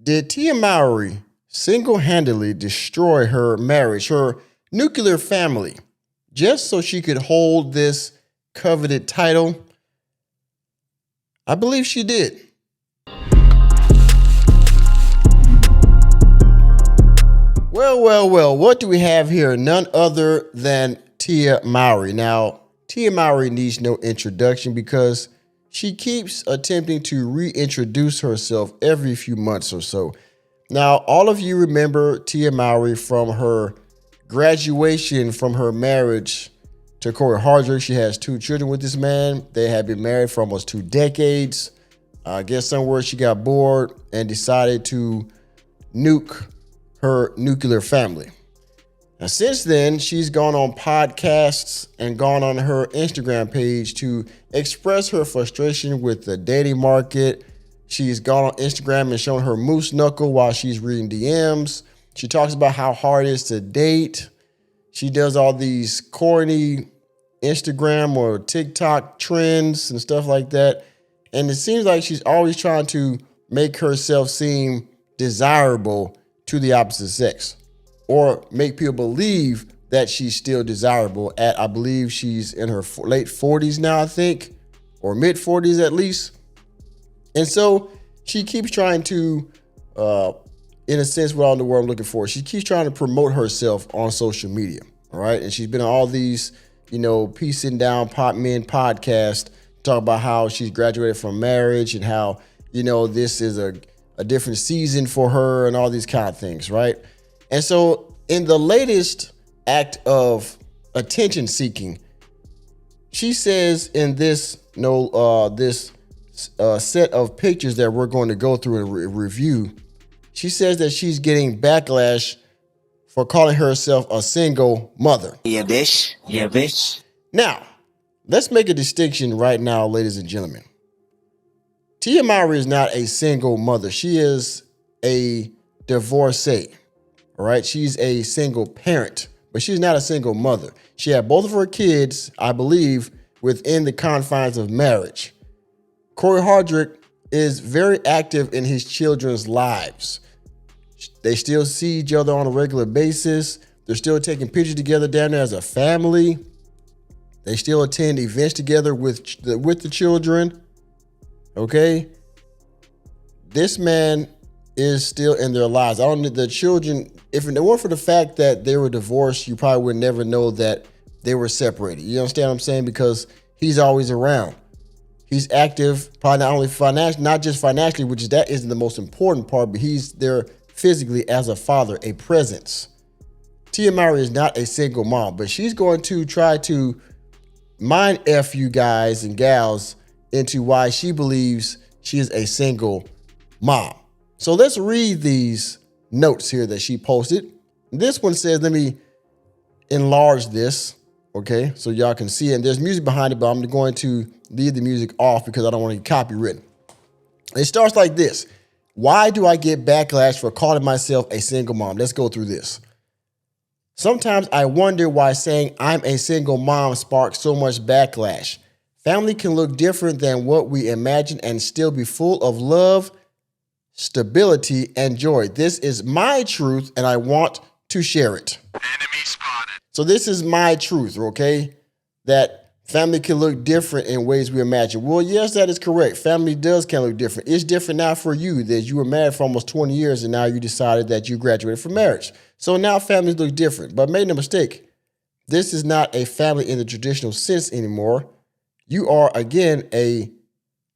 Did Tia Mowry single-handedly destroy her marriage, her nuclear family, just so she could hold this coveted title? I believe she did. Well, what do we have here? None other than Tia Mowry. Now, Tia Mowry needs no introduction because she keeps attempting to reintroduce herself every few months or so. Now, all of you remember Tia Mowry from her graduation from her marriage to Corey Hardrick. She has 2 children with this man. They had been married for almost 2 decades. I guess somewhere she got bored and decided to nuke her nuclear family. Now, since then, she's gone on podcasts and gone on her Instagram page to express her frustration with the dating market. She's gone on Instagram and shown her moose knuckle while she's reading DMs. She talks about how hard it is to date. She does all these corny Instagram or TikTok trends and stuff like that. And it seems like she's always trying to make herself seem desirable to the opposite sex, or make people believe that she's still desirable at, I believe she's in her late 40s now, I think, or mid 40s at least. And so she keeps trying to, in a sense, what all in the world I'm looking for, she keeps trying to promote herself on social media, all right? And she's been on all these, piecing down pop men podcasts, talk about how she's graduated from marriage and how, this is a different season for her and all these kind of things, right? And so in the latest act of attention seeking, she says in this set of pictures that we're going to go through and review, she says that she's getting backlash for calling herself a single mother. Yeah, bitch. Yeah, bitch. Now, let's make a distinction right now, ladies and gentlemen. Tia Mowry is not a single mother. She is a divorcee, all right? She's a single parent, but she's not a single mother. She had both of her kids, I believe, within the confines of marriage. Corey Hardrick is very active in his children's lives. They still see each other on a regular basis. They're still taking pictures together down there as a family. They still attend events together with the children. Okay, this man is still in their lives. I don't need the children. If it weren't for the fact that they were divorced, you probably would never know that they were separated. You understand what I'm saying? Because he's always around. He's active, probably not only financially, not just financially, which that isn't the most important part, but he's there physically as a father, a presence. Tia Mowry is not a single mom, but she's going to try to mind F you guys and gals into why she believes she is a single mom. So let's read these notes here that she posted. This one says, let me enlarge this, okay, so y'all can see it. And there's music behind it, but I'm going to leave the music off because I don't want to get copywritten. It starts like this. Why do I get backlash for calling myself a single mom? Let's go through this. Sometimes I wonder why saying I'm a single mom sparks so much backlash. Family can look different than what we imagine and still be full of love, stability, and joy. This is my truth, and I want to share it. Enemy spotted. So this is my truth, okay? That family can look different in ways we imagine. Well, yes, that is correct. Family can look different. It's different now for you that you were married for almost 20 years, and now you decided that you graduated from marriage. So now families look different. But make no mistake, this is not a family in the traditional sense anymore. You are, again, a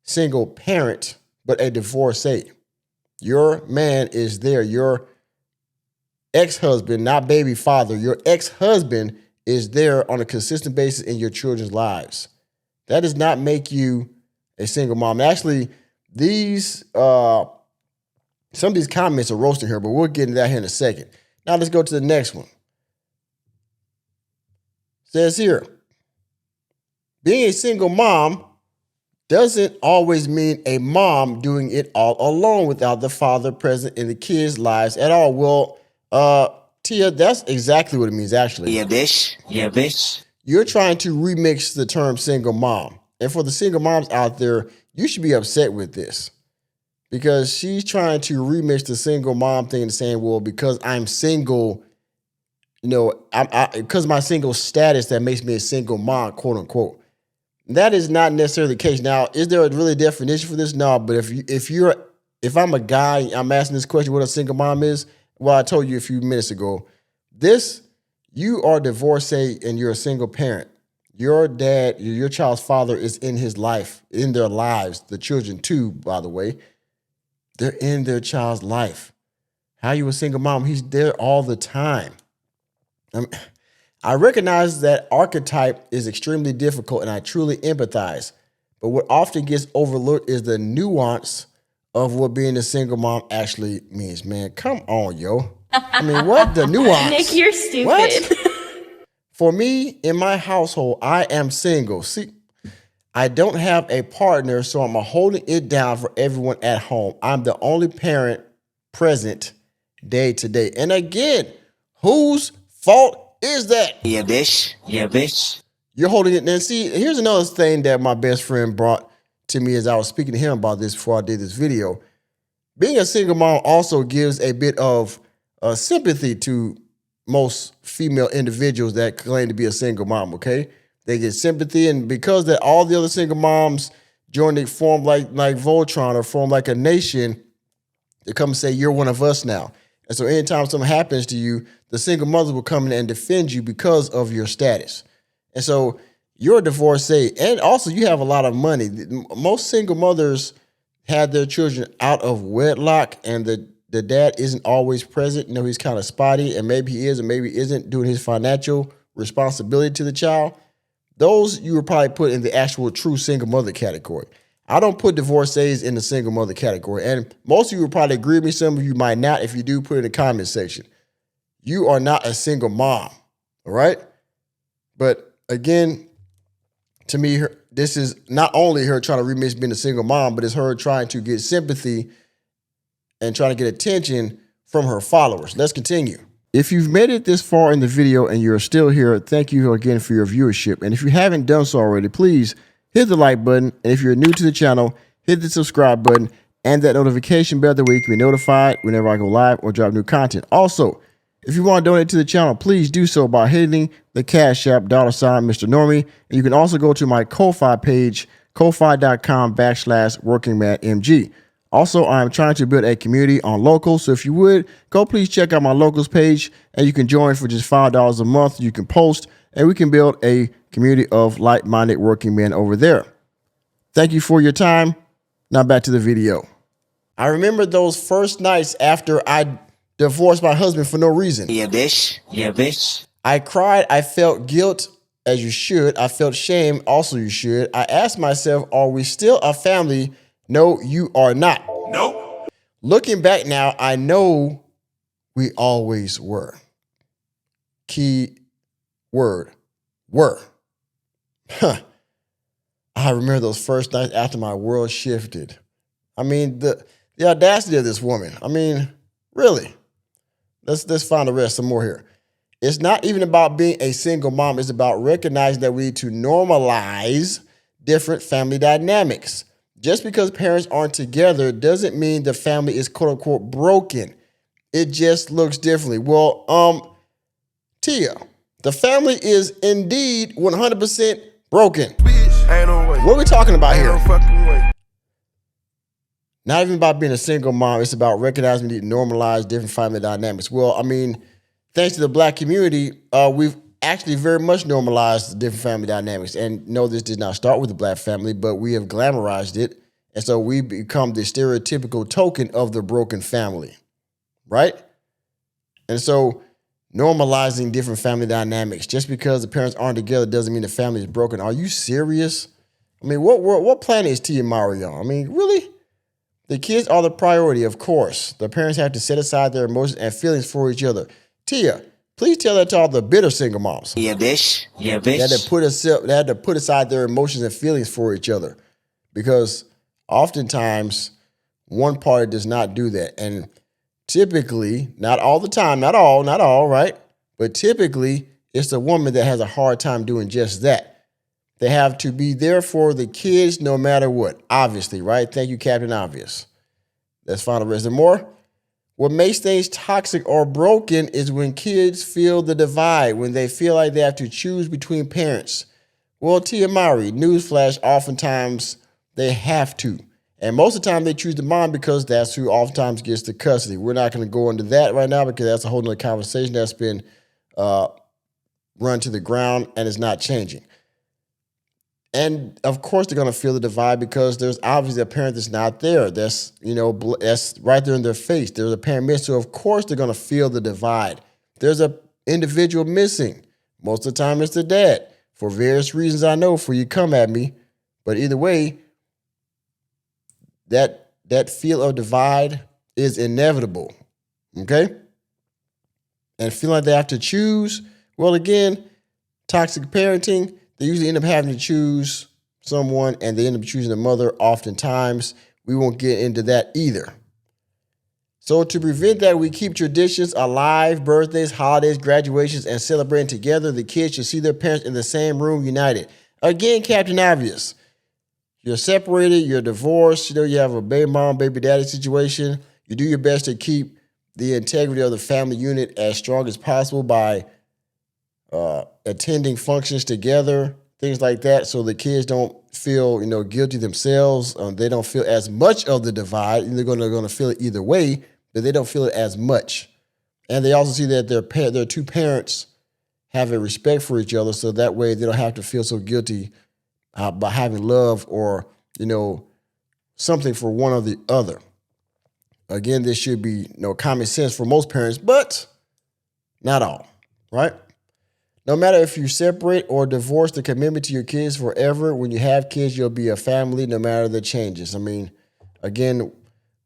single parent, but a divorcee. Your man is there. Your ex-husband, not baby father, your ex-husband is there on a consistent basis in your children's lives. That does not make you a single mom. Actually, some of these comments are roasting her, but we'll get into that here in a second. Now let's go to the next one. It says here, being a single mom doesn't always mean a mom doing it all alone without the father present in the kids' lives at all. Well, Tia, that's exactly what it means, actually. Yeah, bitch. Yeah, bitch. You're trying to remix the term single mom. And for the single moms out there, you should be upset with this. because she's trying to remix the single mom thing and saying, well, because I'm single, you know, because my single status that makes me a single mom, quote unquote. That is not necessarily the case. Now, is there a really definition for this? No, but if I'm a guy, I'm asking this question, what a single mom is. Well, I told you a few minutes ago, you are divorcee and you're a single parent. Your dad, your child's father is in his life, in their lives. The children too, by the way. They're in their child's life. How you a single mom? He's there all the time. I recognize that archetype is extremely difficult and I truly empathize. But what often gets overlooked is the nuance of what being a single mom actually means. Man, come on, yo. I mean, what? The nuance? Nick, you're stupid. What? For me, in my household, I am single. See, I don't have a partner, so I'm holding it down for everyone at home. I'm the only parent present day to day. And again, whose fault is that? Yeah, bitch. Yeah, bitch. You're holding it. And see, here's another thing that my best friend brought to me as I was speaking to him about this before I did this video. Being a single mom also gives a bit of sympathy to most female individuals that claim to be a single mom, okay? They get sympathy, and because that all the other single moms join to form like Voltron or form like a nation, they come and say, you're one of us now. And so anytime something happens to you, the single mother will come in and defend you because of your status. And so you're a divorcee, and also you have a lot of money. Most single mothers had their children out of wedlock, and the dad isn't always present. You know, he's kind of spotty, and maybe he is and maybe isn't doing his financial responsibility to the child. Those you would probably put in the actual true single mother category. I don't put divorcees in the single mother category. And most of you would probably agree with me. Some of you might not. If you do, put it in the comment section. You are not a single mom, all right? But again, to me, this is not only her trying to remix being a single mom, but it's her trying to get sympathy and trying to get attention from her followers. Let's continue. If you've made it this far in the video and you're still here, thank you again for your viewership. And if you haven't done so already, please hit the like button. And if you're new to the channel, hit the subscribe button and that notification bell that way you can be notified whenever I go live or drop new content. Also, if you want to donate to the channel, please do so by hitting the Cash App $ Mr. Normie. And you can also go to my Ko-Fi page, ko-fi.com/workingmanmg. Also, I'm trying to build a community on Locals, so if you would, go please check out my Locals page, and you can join for just $5 a month. You can post, and we can build a community of like-minded working men over there. Thank you for your time. Now back to the video. I remember those first nights after I divorced my husband for no reason. Yeah, bitch. Yeah, bitch. I cried. I felt guilt, as you should. I felt shame, also you should. I asked myself, are we still a family? No, you are not. Nope. Looking back now, I know we always were. Key word, were. Huh. I remember those first nights after my world shifted. I mean, the audacity of this woman. I mean, really. Let's find the rest some more here. It's not even about being a single mom. It's about recognizing that we need to normalize different family dynamics. Just because parents aren't together doesn't mean the family is quote unquote broken. It just looks differently. Well, Tia, the family is indeed 100% broken. Ain't no way. What are we talking about here? No fucking way. Not even about being a single mom. It's about recognizing we need to normalize different family dynamics. Well, I mean, thanks to the Black community, we've actually very much normalized different family dynamics. And no, this did not start with the Black family, but we have glamorized it. And so we become the stereotypical token of the broken family, right? And so normalizing different family dynamics, just because the parents aren't together doesn't mean the family is broken. Are you serious? I mean, what planet is Tia Mowry on? I mean, really? The kids are the priority, of course. The parents have to set aside their emotions and feelings for each other. Tia, please tell that to all the bitter single moms. Yeah, bitch. Yeah, bitch. They had to put aside their emotions and feelings for each other, because oftentimes one party does not do that. And typically, not all the time, not all, right? But typically, it's the woman that has a hard time doing just that. They have to be there for the kids no matter what, obviously, right? Thank you, Captain Obvious. Let's find the rest and more. What makes things toxic or broken is when kids feel the divide, when they feel like they have to choose between parents. Well, Tia Mowry, newsflash, oftentimes they have to. And most of the time they choose the mom because that's who oftentimes gets the custody. We're not going to go into that right now because that's a whole nother conversation that's been run to the ground and is not changing. And of course they're going to feel the divide because there's obviously a parent that's not there. That's, that's right there in their face. There's a parent missing. So of course they're going to feel the divide. There's an individual missing. Most of the time it's the dad. For various reasons I know for you come at me. But either way, that feel of divide is inevitable. Okay? And feeling like they have to choose, well, again, toxic parenting, they usually end up having to choose someone and they end up choosing the mother oftentimes. We won't get into that either. So to prevent that, we keep traditions alive, birthdays, holidays, graduations, and celebrating together. The kids should see their parents in the same room united. Again, Captain Obvious. You're separated, you're divorced, you have a baby mom, baby daddy situation. You do your best to keep the integrity of the family unit as strong as possible by attending functions together, things like that, so the kids don't feel, guilty themselves. They don't feel as much of the divide. They're going to feel it either way, but they don't feel it as much. And they also see that their two parents have a respect for each other, so that way they don't have to feel so guilty by having love or, something for one or the other. Again, this should be common sense for most parents, but not all, right? No matter if you separate or divorce, the commitment to your kids forever. When you have kids, you'll be a family no matter the changes. I mean, again,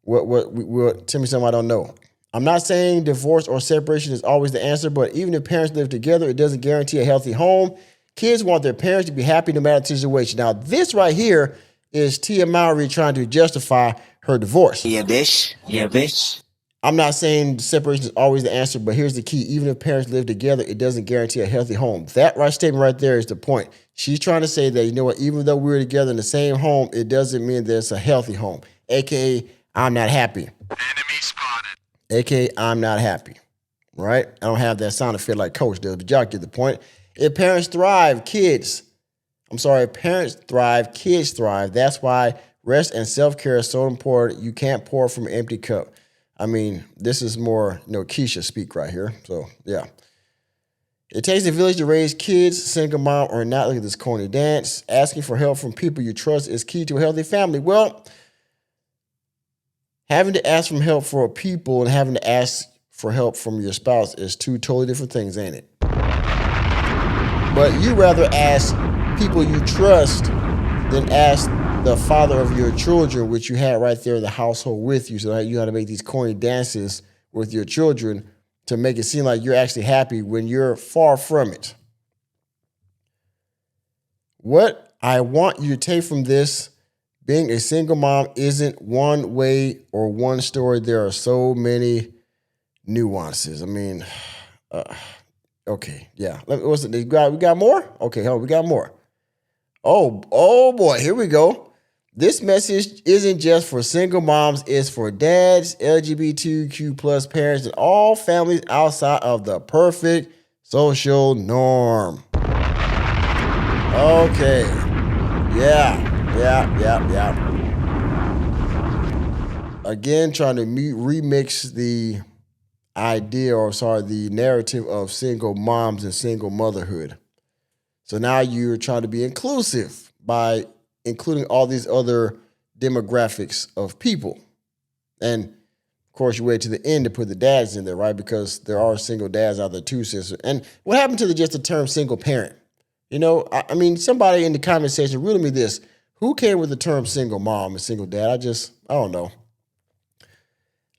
what tell me something I don't know. I'm not saying divorce or separation is always the answer, but even if parents live together, it doesn't guarantee a healthy home. Kids want their parents to be happy no matter the situation. Now, this right here is Tia Mowry trying to justify her divorce. Yeah, bitch. Yeah, bitch. I'm not saying separation is always the answer, but here's the key. Even if parents live together, it doesn't guarantee a healthy home. That statement right there is the point. She's trying to say that, even though we're together in the same home, it doesn't mean that it's a healthy home. AKA, I'm not happy. Enemy spotted. AKA, I'm not happy. Right? I don't have that sound effect like Coach does, but y'all get the point. If parents thrive, kids thrive. That's why rest and self-care is so important. You can't pour from an empty cup. I mean, this is more, Keisha speak right here. So, yeah. It takes a village to raise kids, single mom or not. Look at this corny dance. Asking for help from people you trust is key to a healthy family. Well, having to ask for help for people and having to ask for help from your spouse is two totally different things, ain't it? But you rather ask people you trust than ask the father of your children, which you had right there in the household with you. So you had to make these corny dances with your children to make it seem like you're actually happy when you're far from it. What I want you to take from this, being a single mom isn't one way or one story. There are so many nuances. I mean, okay, yeah. What's it? We got more? Okay, we got more. Oh boy, here we go. This message isn't just for single moms, it's for dads, LGBTQ plus parents, and all families outside of the perfect social norm. Okay. Yeah. Again, trying to remix the the narrative of single moms and single motherhood. So now you're trying to be inclusive by including all these other demographics of people. And of course, you wait to the end to put the dads in there, right? Because there are single dads out there too, sister. And what happened to just the term single parent? I mean, somebody in the comment section, riddle me this. Who came with the term single mom and single dad? I don't know.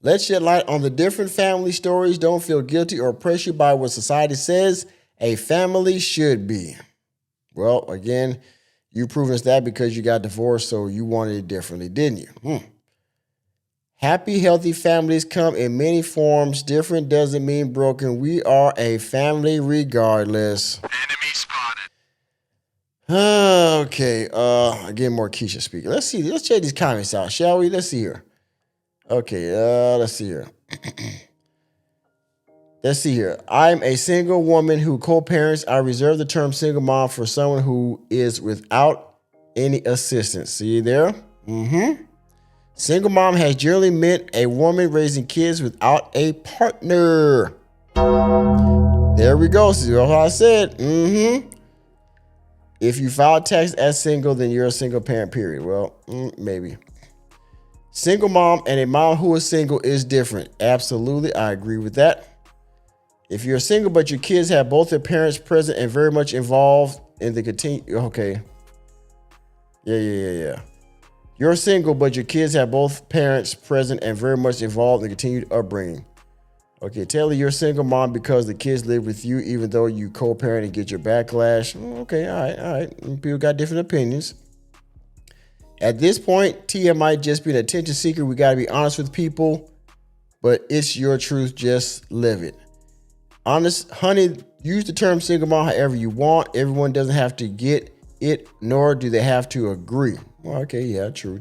Let's shed light on the different family stories. Don't feel guilty or pressured by what society says a family should be. Well, again, you proved us that because you got divorced, so you wanted it differently, didn't you? Happy, healthy families come in many forms. Different doesn't mean broken. We are a family regardless. Enemy spotted. Okay, again, more Keisha speaking. Let's see. Let's check these comments out, shall we? Let's see here. Okay, let's see here. Let's see here. I'm a single woman who co-parents. I reserve the term single mom for someone who is without any assistance. See there? Mm-hmm. Single mom has generally meant a woman raising kids without a partner. There we go. See what I said? Mm-hmm. If you file tax as single, then you're a single parent, period. Well, maybe. Single mom and a mom who is single is different. Absolutely, I agree with that. If you're single but your kids have both their parents present and very much involved in the okay. Yeah. You're single but your kids have both parents present and very much involved in the continued upbringing. Okay, Taylor, you're a single mom because the kids live with you even though you co-parent and get your backlash. Okay, all right. People got different opinions. At this point, Tia might just be an attention seeker. We got to be honest with people, but it's your truth. Just live it. Honest, honey, use the term single mom however you want. Everyone doesn't have to get it, nor do they have to agree. Well, okay, yeah, true.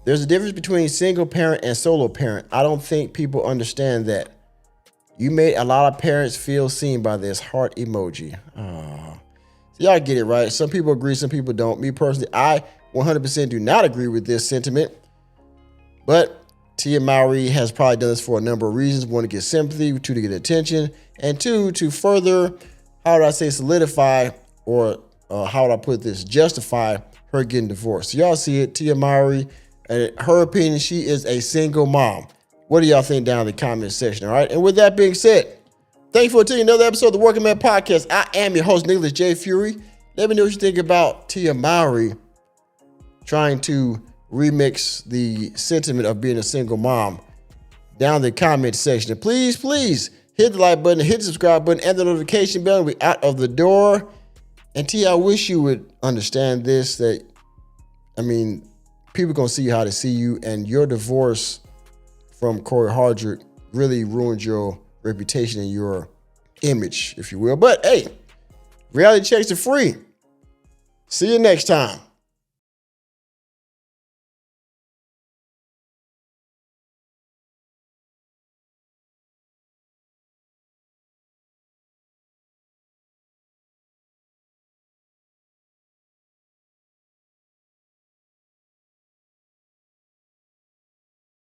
There's a difference between single parent and solo parent. I don't think people understand that. You made a lot of parents feel seen by this heart emoji. So y'all get it, right? Some people agree, some people don't. Me personally, I 100% do not agree with this sentiment. But Tia Mowry has probably done this for a number of reasons. One, to get sympathy, two, to get attention, and two, to further, solidify, or how would I put this, justify her getting divorced. So y'all see it, Tia Mowry, and her opinion, she is a single mom. What do y'all think down in the comment section, all right? And with that being said, thank you for attending another episode of the Working Man Podcast. I am your host, Nicholas J. Fury. Let me know what you think about Tia Mowry trying to remix the sentiment of being a single mom down in the comment section. And please hit the like button, hit the subscribe button, and the notification bell. We're out of the door. And Tia, I wish you would understand this, that, people gonna see how they see you, and your divorce from Corey Hardrick really ruined your reputation and your image, if you will. But hey, reality checks are free. See you next time.